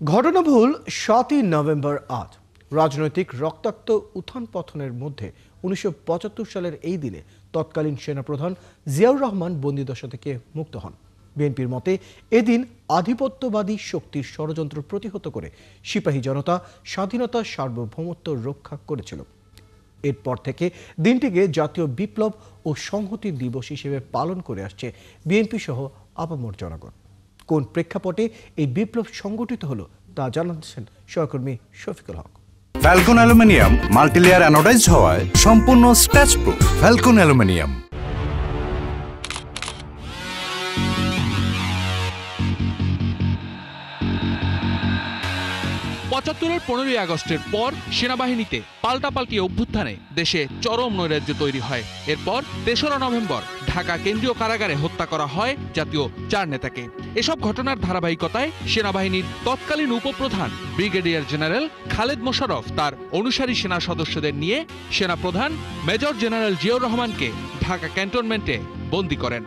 ঘটনাবহুল ৭ই নভেম্বর আজ রাজনৈতিক রক্তাক্ত উত্থান পতনের মধ্যে ১৯৭৫ সালের এই দিনে তৎকালীন সেনাপ্রধান জিয়াউর রহমান বন্দিদশা থেকে মুক্ত হন। বিএনপির মতে এদিন আধিপত্যবাদী শক্তির ষড়যন্ত্র প্রতিহত করে সিপাহী জনতা স্বাধীনতা সার্বভৌমত্ব রক্ষা করেছিল। এরপর থেকে দিনটিকে জাতীয় বিপ্লব ও সংহতি দিবস হিসেবে পালন করে আসছে বিএনপি সহ আপামর জনগণ। কোন প্রেক্ষাপটে এই বিপ্লব সংগঠিত হলো তা জানাচ্ছেন সহকর্মী Shafikul Haque. Falcon aluminium multilayer anodised হওয়ায় সম্পূর্ণ স্ক্র্যাচ প্রুফ। Falcon aluminium. ৭৫-এর ১৫ই আগস্টের পর সেনাবাহিনীতে পাল্টাপাল্টি অভ্যুত্থানে দেশে চরম নৈরাজ্য তৈরি হয়। এরপর ৩রা নভেম্বর ঢাকা কেন্দ্রীয় কারাগারে হত্যা করা হয় জাতীয় ৪ নেতাকে। এসব ঘটনার ধারাবাহিকতায় সেনাবাহিনীর তৎকালীন উপপ্রধান ব্রিগেডিয়ার জেনারেল খালেদ মোশাররফ তার অনুসারী সেনা সদস্যদের নিয়ে সেনাপ্রধান মেজর জেনারেল জিয়াউর রহমানকে ঢাকা ক্যান্টনমেন্টে বন্দী করেন।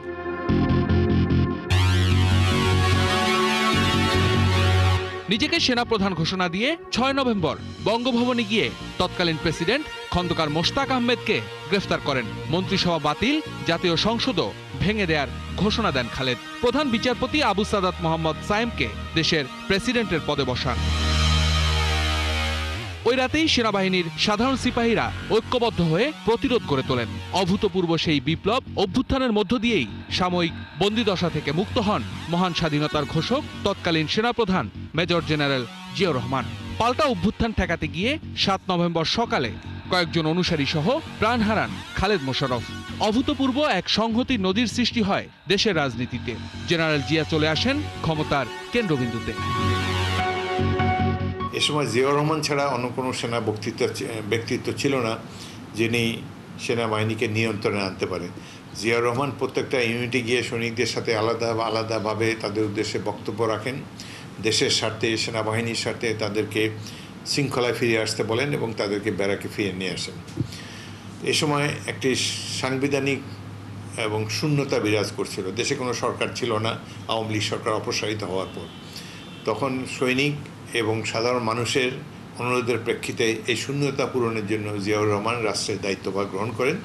নিজেকে সেনাপ্রধান ঘোষণা দিয়ে ৬ নভেম্বর বঙ্গভবনে গিয়ে তৎকালীন প্রেসিডেন্ট খন্দকার মোশতাক আহমেদকে গ্রেফতার করেন। মন্ত্রিসভা বাতিল, জাতীয় সংসদও ভেঙে দেওয়ার ঘোষণা দেন খালেদ। প্রধান বিচারপতি আবু সাদাত মোহাম্মদ সায়েমকে দেশের প্রেসিডেন্টের পদে বসান। ওই রাতেই সেনাবাহিনীর সাধারণ সিপাহীরা ঐক্যবদ্ধ হয়ে প্রতিরোধ গড়ে তোলেন। অভূতপূর্ব সেই বিপ্লব অভ্যুত্থানের মধ্য দিয়েই সাময়িক বন্দিদশা থেকে মুক্ত হন মহান স্বাধীনতার ঘোষক তৎকালীন সেনাপ্রধান মেজর জেনারেল জিয়াউর রহমান। পাল্টা অভ্যুত্থান ঠেকাতে গিয়ে ৭ নভেম্বর সকালে কয়েকজন অনুসারী সহ প্রাণ হারান খালেদ মোশাররফ। অভূতপূর্ব এক সংহতি নদীর সৃষ্টি হয় দেশের রাজনীতিতে। জেনারেল জিয়া চলে আসেন ক্ষমতার কেন্দ্রবিন্দুতে। এ সময় জিয়াউর রহমান ছাড়া অন্য কোনো সেনা ব্যক্তিত্ব ছিল না যিনি সেনাবাহিনীকে নিয়ন্ত্রণে আনতে পারে। জিয়াউর রহমান প্রত্যেকটা ইউনিটে গিয়ে সৈনিকদের সাথে আলাদাভাবে তাদের উদ্দেশ্যে বক্তব্য রাখেন। দেশের স্বার্থে, সেনাবাহিনীর স্বার্থে তাদেরকে শৃঙ্খলায় ফিরে আসতে বলেন এবং তাদেরকে ব্যারাকে ফিরে নিয়ে আসেন। এ সময় একটি সাংবিধানিক এবং শূন্যতা বিরাজ করছিল। দেশে কোনো সরকার ছিল না আওয়ামী লীগ সরকার অপসারিত হওয়ার পর। তখন সৈনিক এবং সাধারণ মানুষের অনুরোধের প্রেক্ষিতে এই শূন্যতা পূরণের জন্য জিয়াউর রহমান রাষ্ট্রের দায়িত্বভার গ্রহণ করেন।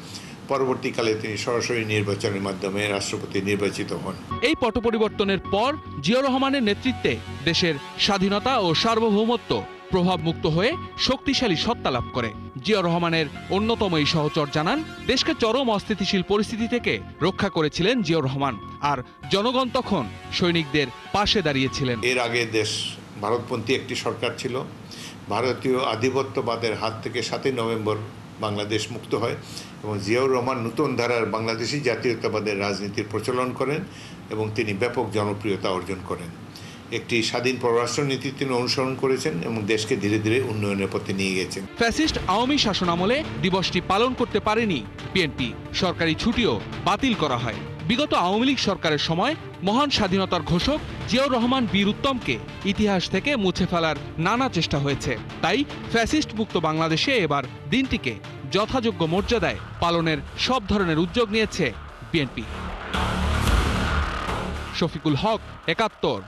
পরবর্তীকালে তিনি সরাসরি নির্বাচনের মাধ্যমে রাষ্ট্রপতি নির্বাচিত হন। এই পট পরিবর্তনের পর জিয়াউর রহমানের নেতৃত্বে দেশের স্বাধীনতা ও সার্বভৌমত্ব প্রভাবমুক্ত হয়ে শক্তিশালী সত্তা লাভ করে। জিয়াউর রহমানের অন্যতম এই সহচর জানান, দেশকে চরম অস্থিতিশীল পরিস্থিতি থেকে রক্ষা করেছিলেন জিয়াউর রহমান, আর জনগণ তখন সৈনিকদের পাশে দাঁড়িয়েছিলেন। এর আগে দেশ ভারতপন্থী একটি সরকার ছিল। ভারতীয় আধিপত্যবাদের হাত থেকে ৭ই নভেম্বর বাংলাদেশ মুক্ত হয় এবং জিয়াউর রহমান নতুন ধারার বাংলাদেশি জাতীয়তাবাদের রাজনীতির প্রচলন করেন এবং তিনি ব্যাপক জনপ্রিয়তা অর্জন করেন। একটি স্বাধীন পররাষ্ট্রনীতি তিনি অনুসরণ করেছেন এবং দেশকে ধীরে ধীরে উন্নয়নের পথে নিয়ে গেছেন। ফ্যাসিস্ট আওয়ামী শাসনামলে দিবসটি পালন করতে পারেনি বিএনপি। সরকারি ছুটিও বাতিল করা হয়। বিগত আওয়ামী লীগ সরকারের সময় মহান স্বাধীনতার ঘোষক জিয়াউর রহমান বীর উত্তমকে ইতিহাস থেকে মুছে ফেলার নানা চেষ্টা হয়েছে। তাই ফ্যাসিস্ট মুক্ত বাংলাদেশে এবার দিনটিকে যথাযোগ্য মর্যাদায় পালনের সব ধরনের উদ্যোগ নিয়েছে বিএনপি। শফিকুল হক, ৭১।